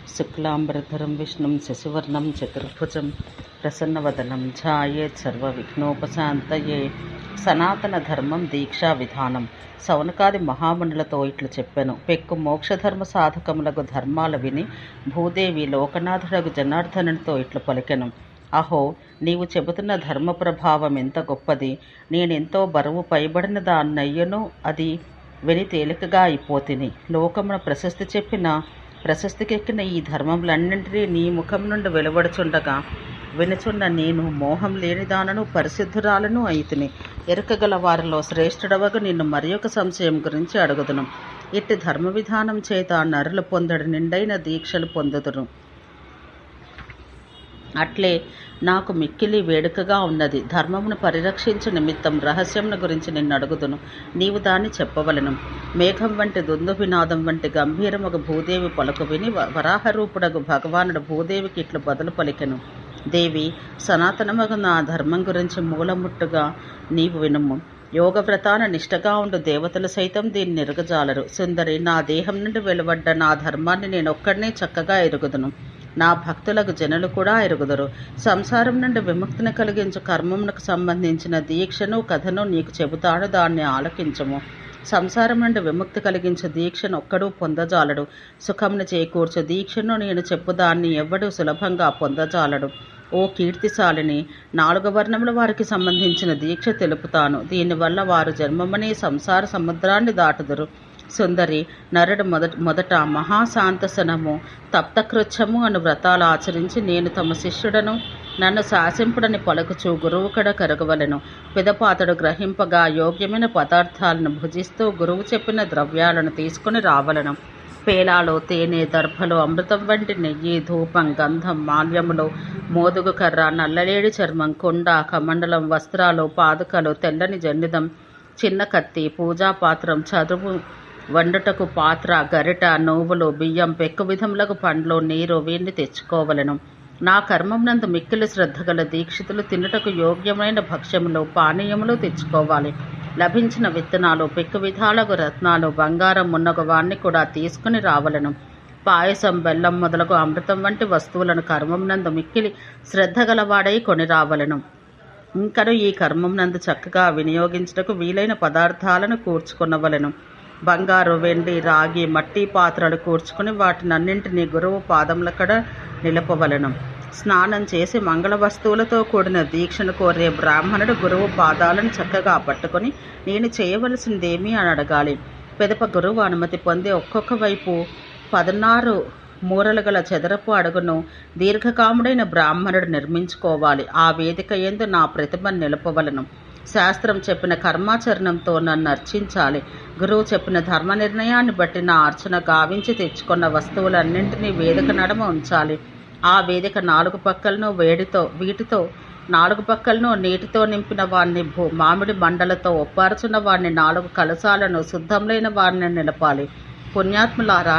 శుక్లాంబరధరం విష్ణుం శశివర్ణం చతుర్భుజం ప్రసన్నవదనం ధ్యాయేత్ సర్వవిఘ్నోపశాంతయే. సనాతన ధర్మం దీక్షా విధానం. సౌనకాది మహామునులతో ఇట్లు చెప్పెను. పెక్కు మోక్షధర్మ సాధకములకు ధర్మాల విని భూదేవి లోకనాథుడగు జనార్దనునితో ఇట్లు పలికెను. అహో, నీవు చెబుతున్న ధర్మ ప్రభావం ఎంత గొప్పది! నేనెంతో బరువు పైబడిన దాన్నయ్యను అది విని తేలికగా అయిపోతిని. లోకమున ప్రశస్తికెక్కిన ఈ ధర్మములన్నింటినీ నీ ముఖం నుండి వెలువడుచుండగా వినుచున్న నేను మోహం లేనిదానను పరిశుద్ధురాలను అయితిని. ఎరుకగల వారిలో శ్రేష్ఠుడవగు నిన్ను మరి ఒక సంశయం గురించి అడుగుదును. ఇట్టి ధర్మ విధానం చేత నరులు పొందడి నిండైన దీక్షలు పొందుదురు. అట్లే నాకు మిక్కిలి వేడుకగా ఉన్నది. ధర్మమును పరిరక్షించు నిమిత్తం రహస్యమును గురించి నిన్ను అడుగుదును, నీవు దాన్ని చెప్పవలను. మేఘం వంటి దుందుభినాదం వంటి గంభీరముగు భూదేవి పలుకు విని వరాహరూపుడగు భగవానుడు భూదేవికి ఇట్లు బదులు పలికెను. దేవి, సనాతనమగు నా ధర్మం గురించి మూలముట్టుగా నీవు వినుము. యోగవ్రతాన నిష్టగా ఉండు దేవతలు సైతం దీన్ని ఎరుగజాలరు. సుందరి, నా దేహం నుండి వెలువడ్డ నా ధర్మాన్ని నేనొక్కడినే చక్కగా ఎరుగుదును. నా భక్తులకు జనులు కూడా ఎరుగుదరు. సంసారం నుండి విముక్తిని కలిగించు కర్మమునకు సంబంధించిన దీక్షను కథను నీకు చెబుతాను, దాన్ని ఆలకించము. సంసారం నుండి విముక్తి కలిగించు దీక్షను ఒక్కడూ పొందజాలడు. సుఖమును చేకూర్చు దీక్షను నేను చెప్పుదాన్ని ఎవ్వడూ సులభంగా పొందజాలడు. ఓ కీర్తిశాలిని, 4 వర్ణముల వారికి సంబంధించిన దీక్ష తెలుపుతాను. దీనివల్ల వారు జన్మమనే సంసార సముద్రాన్ని దాటుదురు. సుందరి, నరుడు మొదట మహాశాంతసనము, తప్తకృచ్ఛము అను వ్రతాలు ఆచరించి నేను తమ శిష్యుడను, నన్ను శాసింపుడని పలుకుచూ గురువు కడ కరగవలెను. పిదపాతడు గ్రహింపగా యోగ్యమైన పదార్థాలను భుజిస్తూ గురువు చెప్పిన ద్రవ్యాలను తీసుకుని రావలను. పేలాలు, తేనె, దర్భలు, అమృతం వంటి నెయ్యి, ధూపం, గంధం, మాల్యములు, మోదుగు కర్ర, నల్లలేడి చర్మం, కుండ, కమండలం, వస్త్రాలు, పాదుకలు, తెల్లని జన్నిదం, చిన్న కత్తి, పూజాపాత్రం, చదువు వండుటకు పాత్ర, గరిట, నువ్వులు, బియ్యం, పెక్కు విధములకు పండ్లు, నీరు వీటిని తెచ్చుకోవలను. నా కర్మమునందు మిక్కిలి శ్రద్ధగల దీక్షితులు తినుటకు యోగ్యమైన భక్ష్యములు, పానీయములు తెచ్చుకోవాలి. లభించిన విత్తనాలు, పెక్కు విధాలకు రత్నాలు, బంగారం మున్నగు వాణ్ణి కూడా తీసుకుని రావలను. పాయసం, బెల్లం మొదలగు అమృతం వంటి వస్తువులను కర్మమునందు మిక్కిలి శ్రద్ధగలవాడై కొని రావలను. ఇంకను ఈ కర్మమునందు చక్కగా వినియోగించుటకు వీలైన పదార్థాలను కూర్చుకొనవలెను. బంగారు, వెండి, రాగి, మట్టి పాత్రలు కూర్చుకుని వాటినన్నింటినీ గురువు పాదముల కడ నిలపవలెను. స్నానం చేసి మంగళ వస్తువులతో కూడిన దీక్షను కోరే బ్రాహ్మణుడు గురువు పాదాలను చక్కగా పట్టుకొని నేను చేయవలసిందేమీ అని అడగాలి. పెదప గురువు అనుమతి పొంది ఒక్కొక్క వైపు 16 మూరలు గల చదరపు అడుగును దీర్ఘకాముడైన బ్రాహ్మణుడు నిర్మించుకోవాలి. ఆ వేదిక యందు నా ప్రతిభను నిలపవలను. శాస్త్రం చెప్పిన కర్మాచరణంతో నన్ను అర్చించాలి. గురువు చెప్పిన ధర్మ నిర్ణయాన్ని బట్టి నా అర్చన గావించి తెచ్చుకున్న వస్తువులన్నింటినీ వేదిక నడమ ఉంచాలి. ఆ వేదిక 4 పక్కలను వీటితో 4 పక్కలను నీటితో నింపిన వారిని, మామిడి మండలతో ఒప్పార్చున్న వారిని, 4 కలశాలను, శుద్ధములైన వారిని నిలపాలి. పుణ్యాత్ములారా,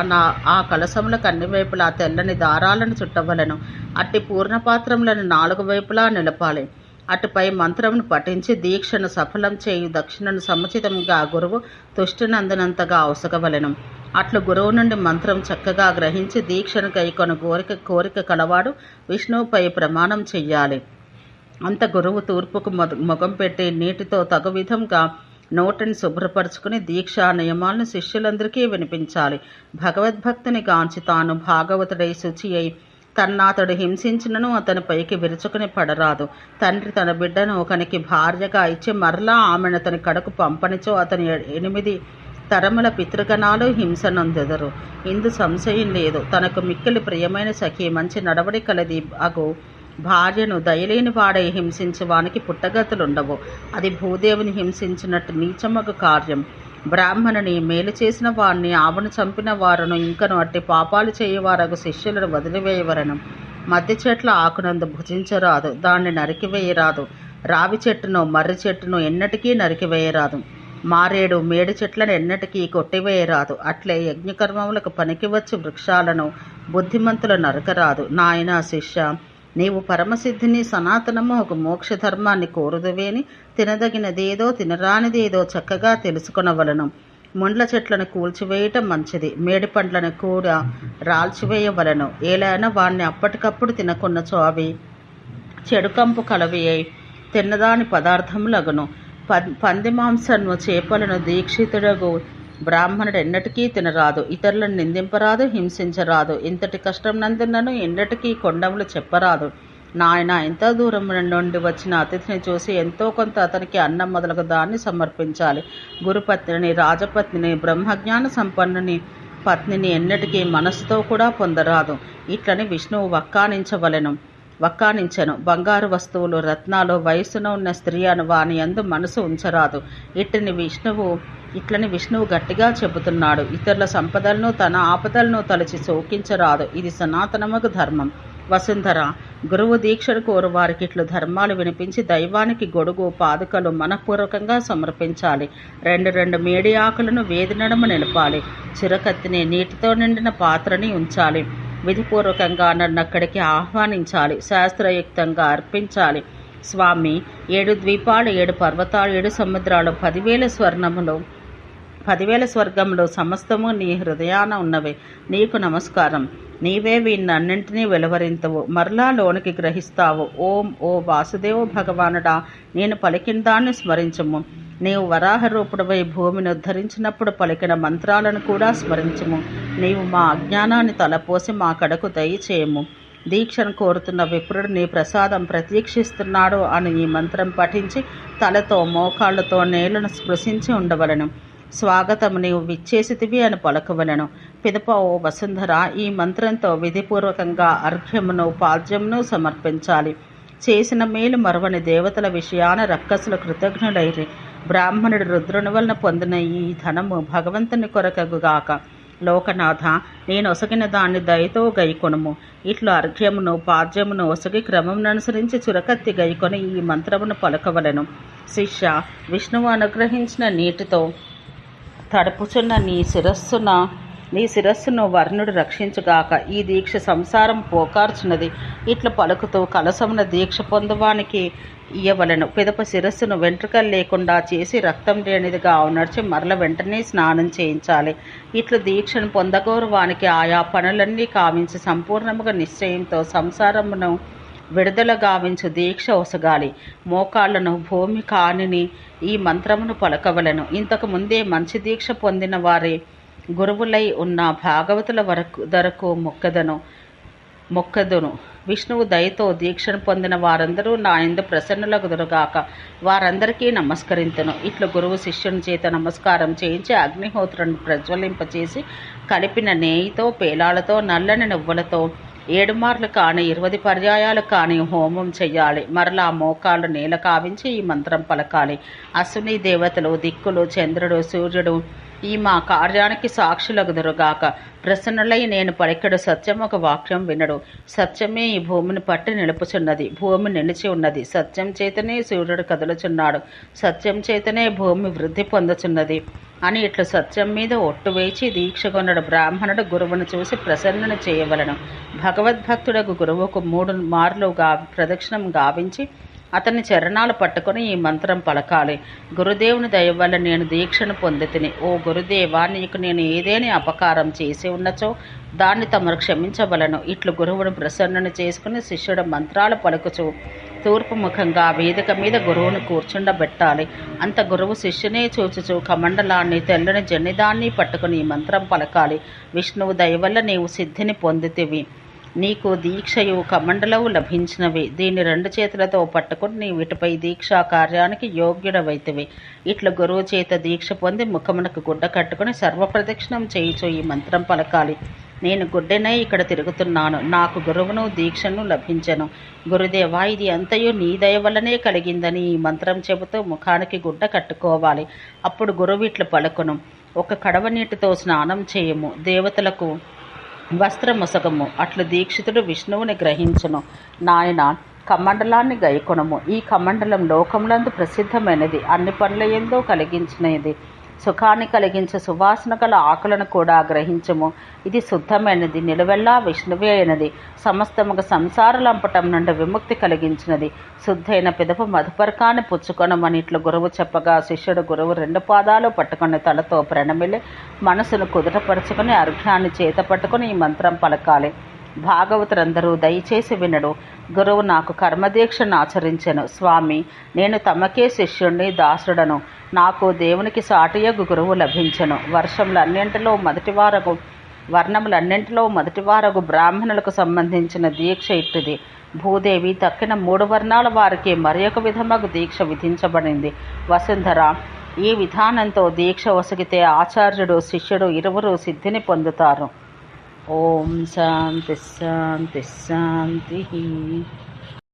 ఆ కలశములకు అన్ని వైపులా తెల్లని దారాలను చుట్టవలను. అట్టి పూర్ణపాత్రములను 4 వైపులా నిలపాలి. అటుపై మంత్రమును పఠించి దీక్షను సఫలం చేయు దక్షిణను సముచితంగా గురువు తుష్టినందునంతగా అవసగవలెను. అట్లు గురువు నుండి మంత్రం చక్కగా గ్రహించి దీక్షను కైకొన కోరిక కలవాడు విష్ణువుపై ప్రమాణం చెయ్యాలి. అంత గురువు తూర్పుకు మొగం పెట్టి నీటితో తగు విధంగా నోటిని శుభ్రపరుచుకుని దీక్షా నియమాలను శిష్యులందరికీ వినిపించాలి. భగవద్భక్తుని గాంచి తాను భాగవతుడై శుచి అయి తన్నాతడు హింసించినను అతని పైకి విరుచుకుని పడరాదు. తండ్రి తన బిడ్డను ఒకనికి భార్యగా ఇచ్చి మరలా ఆమెను అతని కడకు పంపనిచో అతని 8 తరముల పితృగణాలు హింసనొందెదరు. ఇందు సంశయం లేదు. తనకు మిక్కిలి ప్రియమైన సఖి, మంచి నడవడి కలది అగు భార్యను దయలేని వాడై హింసించి వానికి పుట్టగతులుండవు. అది భూదేవిని హింసించినట్టు నీచమగు కార్యం. బ్రాహ్మణుని మేలు చేసిన వారిని, ఆవును చంపిన వారును, ఇంకను అట్టి పాపాలు చేయవారగు శిష్యులను వదిలివేయవలను. మద్ది చెట్ల ఆకునందు భుజించరాదు, దాన్ని నరికివేయరాదు. రావి చెట్టును, మర్రి చెట్టును ఎన్నటికీ నరికివేయరాదు. మారేడు, మేడి చెట్లను ఎన్నటికీ కొట్టివేయరాదు. అట్లే యజ్ఞకర్మములకు పనికి వచ్చి వృక్షాలను బుద్ధిమంతులు నరకరాదు. నాయన శిష్య, నీవు పరమసిద్ధిని, సనాతనము ఒక మోక్ష ధర్మాన్ని కోరుదువేని తినదగినదేదో తినరానిదేదో చక్కగా తెలుసుకొనవలను. ముండ్ల చెట్లను కూల్చివేయటం మంచిది, మేడి పండ్లను కూడా రాల్చివేయవలను. ఏలైనా వాణ్ణి అప్పటికప్పుడు తినకున్నచో అవి చెడుకంపు కలవి అయి తిన్నదాని పదార్థములగును. పంది మాంసము చేపలను దీక్షితుడగు బ్రాహ్మణుడు ఎన్నటికీ తినరాదు, ఇతరులను నిందింపరాదు, హింసించరాదు. ఇంతటి కష్టం నందునను ఎన్నటికీ కొండములు చెప్పరాదు. నాయన, ఎంత దూరం నుండి వచ్చిన అతిథిని చూసి ఎంతో కొంత అతనికి అన్నం మొదలగు దాన్ని సమర్పించాలి. గురుపత్నిని, రాజపత్నిని, బ్రహ్మజ్ఞాన సంపన్నుని పత్నిని ఎన్నటికీ మనస్సుతో కూడా పొందరాదు. ఇట్లని విష్ణువు వక్కానించెను. బంగారు వస్తువులు, రత్నాలు, వయస్సున ఉన్న స్త్రీ అను వాని యందు మనసు ఉంచరాదు. ఇట్లని విష్ణువు గట్టిగా చెబుతున్నాడు. ఇతరుల సంపదలను, తన ఆపదలను తలచి శోకించరాదు. ఇది సనాతనమగు ధర్మం. వసుంధర, గురువు దీక్షను కోరు వారికి ఇట్లు ధర్మాలు వినిపించి దైవానికి గొడుగు, పాదుకలు మనఃపూర్వకంగా సమర్పించాలి. రెండు మేడి ఆకులను వేది నడుమ నిలపాలి. చిరకత్తిని, నీటితో నిండిన పాత్రని ఉంచాలి. విధిపూర్వకంగా నన్నక్కడికి ఆహ్వానించాలి. శాస్త్రయుక్తంగా అర్పించాలి. స్వామి, 7 ద్వీపాలు, 7 పర్వతాలు, 7 సముద్రాలు, 10,000 స్వర్గములు సమస్తము నీ హృదయాన ఉన్నవే. నీకు నమస్కారం. నీవే వీన్నన్నింటినీ వెలువరింతవు, మరలా లోనికి గ్రహిస్తావు. ఓ వాసుదేవ భగవానుడా, నేను పలికిన దాన్ని స్మరించము. నీవు వరాహ రూపుడవై భూమిని ఉద్ధరించినప్పుడు పలికిన మంత్రాలను కూడా స్మరించము. నీవు మా అజ్ఞానాన్ని తలపోసి మా కడకు దయచేయము. దీక్షను కోరుతున్న విప్రుడు నీ ప్రసాదం ప్రతీక్షిస్తున్నాడు అని ఈ మంత్రం పఠించి తలతో మోకాళ్లతో నేలను స్పృశించి ఉండవలను. స్వాగతము, నీవు విచ్చేసితివి అని పలకవలను. పిదప ఓ వసుంధర, ఈ మంత్రంతో విధిపూర్వకంగా అర్ఘ్యమును, పాద్యమును సమర్పించాలి. చేసిన మేలు మరవని దేవతల విషయాన రక్కసులు కృతజ్ఞులైరి. బ్రాహ్మణుడు రుద్రుని వలన పొందిన ఈ ధనము భగవంతుని కొరకగుగాక. లోకనాథ, నేను ఒసగిన దాన్ని దయతో గైకొనుము. ఇట్లు అర్ఘ్యమును, పాద్యమును ఒసగి క్రమముననుసరించి చురకత్తి గైకొని ఈ మంత్రమును పలకవలను. శిష్య, విష్ణువు అనుగ్రహించిన నీటితో తడుపుచున్న నీ శిరస్సును వర్ణుడు రక్షించుగాక. ఈ దీక్ష సంసారం పోకార్చున్నది. ఇట్లా పలుకుతూ కలసమున దీక్ష పొందువానికి ఇయ్యవలను. పిదప శిరస్సును వెంట్రుకలు లేకుండా చేసి రక్తం లేనిదిగా నడిచి మరల వెంటనే స్నానం చేయించాలి. ఇట్లు దీక్షను పొందగోరు వానికి ఆయా పనులన్నీ కావించి సంపూర్ణముగా నిశ్చయంతో సంసారమును విడుదల గావించు దీక్ష ఒసగాలి. మోకాళ్లను భూమి కానిని ఈ మంత్రమును పలకవలను. ఇంతకు ముందే మంచి దీక్ష పొందిన వారే గురువులై ఉన్న భాగవతుల ధరకు మొక్కదును. విష్ణువు దయతో దీక్షను పొందిన వారందరూ నా యందు ప్రసన్నులగుదురుగాక. వారందరికీ నమస్కరింతును. ఇట్లు గురువు శిష్యుని చేత నమస్కారం చేయించి అగ్నిహోత్రుని ప్రజ్వలింపచేసి కలిపిన నేయితో, పేలాలతో, నల్లని నువ్వులతో 7 మార్లు కానీ 20 పర్యాయాలు కానీ హోమం చెయ్యాలి. మరలా మోకాళ్ళు నేల కావించి ఈ మంత్రం పలకాలి. అశ్విని దేవతలు, దిక్కులు, చంద్రుడు, సూర్యుడు ఈ మా కార్యానికి సాక్షులగుదురుగాక. ప్రసన్నులై నేను పలికెడు సత్యం ఒక వాక్యం వినడు. సత్యమే ఈ భూమిని పట్టి నిలుపుచున్నది. భూమి నిలిచి ఉన్నది. సత్యం చేతనే సూర్యుడు కదులుచున్నాడు. సత్యం చేతనే భూమి వృద్ధి పొందుచున్నది అని ఇట్లు సత్యం మీద ఒట్టు వేచి దీక్షగొన్నడు బ్రాహ్మణుడు గురువును చూసి ప్రసన్నుని చేయవలను. భగవద్భక్తుడకు గురువుకు 3 మార్లు ప్రదక్షిణం గావించి అతని చరణాలు పట్టుకొని ఈ మంత్రం పలకాలి. గురుదేవుని దయ వల్ల నేను దీక్షను పొందితిని. ఓ గురుదేవా, నీకు నేను ఏదేని అపకారం చేసి ఉన్నచో దాన్ని తమరు క్షమించవలను. ఇట్లు గురువును ప్రసన్నుని చేసుకుని శిష్యుడు మంత్రాలు పలుకుచు తూర్పు ముఖంగా వేదిక మీద గురువును కూర్చుండబెట్టాలి. అంత గురువు శిష్యునే చూచుచు కమండలాన్ని, తెల్లని జన్నిదాన్ని పట్టుకుని ఈ మంత్రం పలకాలి. విష్ణువు దయవల్ల నీవు సిద్ధిని పొందితివి. నీకు దీక్షయు కమండలవు లభించినవి. దీన్ని 2 చేతులతో పట్టుకుని నీ వీటిపై దీక్షా కార్యానికి యోగ్యుడవైతివి. ఇట్లా గురువు చేత దీక్ష పొంది ముఖమునకు గుడ్డ కట్టుకుని సర్వప్రదక్షిణం చేయుచు ఈ మంత్రం పలకాలి. నేను గుడ్డెనై ఇక్కడ తిరుగుతున్నాను. నాకు గురువును దీక్షను లభించను. గురుదేవా, ఇది అంతయు నీ దయ వల్లనే కలిగిందని ఈ మంత్రం చెబుతూ ముఖానికి గుడ్డ కట్టుకోవాలి. అప్పుడు గురువు ఇట్లు పలుకును. ఒక కడవ నీటితో స్నానం చేయము, దేవతలకు వస్త్రముసగము. అట్లు దీక్షితుడు విష్ణువుని గ్రహించును. నాయన, కమండలాన్ని గైకొనము. ఈ కమండలం లోకములందు ప్రసిద్ధమైనది. అన్ని పనుల యందు కలిగించినది. సుఖాన్ని కలిగించే సువాసన గల ఆకులను కూడా గ్రహించము. ఇది శుద్ధమైనది, నిలువెల్లా విష్ణువే అయినది, సమస్తముగా సంసారలంపటం నుండి విముక్తి కలిగించినది. శుద్ధైన పిదప మధుపర్కాన్ని పుచ్చుకొనమని ఇట్లు గురువు చెప్పగా శిష్యుడు గురువు 2 పాదాలు పట్టుకుని తలతో ప్రణమిలి మనసును కుదుటపరుచుకుని అర్ఘ్యాన్ని చేత పట్టుకుని ఈ మంత్రం పలకాలి. భాగవతులందరూ దయచేసి వినడు. గురువు నాకు కర్మదీక్షను ఆచరించెను. స్వామి, నేను తమకే శిష్యుణ్ణి, దాసుడను. నాకు దేవునికి సాటియగు గురువు లభించెను. వర్ణములన్నింటిలో మొదటివారగు బ్రాహ్మణులకు సంబంధించిన దీక్ష ఇట్టిది. భూదేవి తక్కిన 3 వర్ణాల వారికి మరొక విధమగు దీక్ష విధించబడింది. వసుంధర, ఈ విధానంతో దీక్ష ఒసగితే ఆచార్యుడు శిష్యుడు ఇరువురు సిద్ధిని పొందుతారు. ఓం శాంతి శాంతి శాంతి.